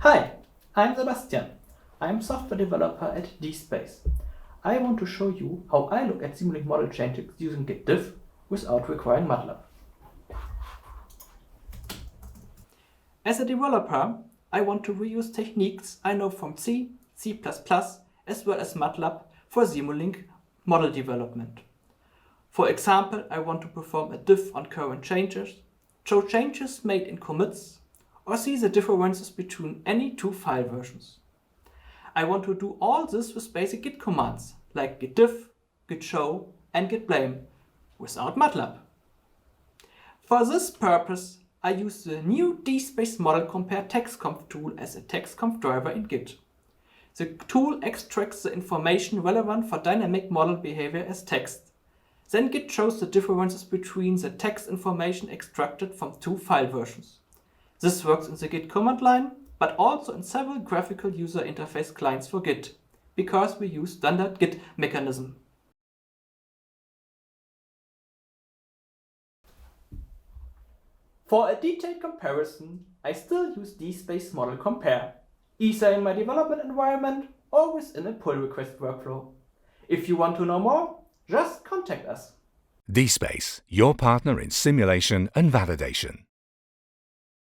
Hi, I'm Sebastian. I'm software developer at DSpace. I want to show you how I look at Simulink model changes using Git diff without requiring MATLAB. As a developer, I want to reuse techniques I know from C, C++, as well as MATLAB for Simulink model development. For example, I want to perform a diff on current changes, show changes made in commits, or see the differences between any two file versions. I want to do all this with basic Git commands like git diff, git show, and git blame without MATLAB. For this purpose, I use the new DSpace model compare TextConf tool as a TextConf driver in Git. The tool extracts the information relevant for dynamic model behavior as text. Then Git shows the differences between the text information extracted from two file versions. This works in the Git command line, but also in several graphical user interface clients for Git, because we use standard Git mechanism. For a detailed comparison, I still use DSpace model compare, either in my development environment or within a pull request workflow. If you want to know more, just contact us. DSpace, your partner in simulation and validation.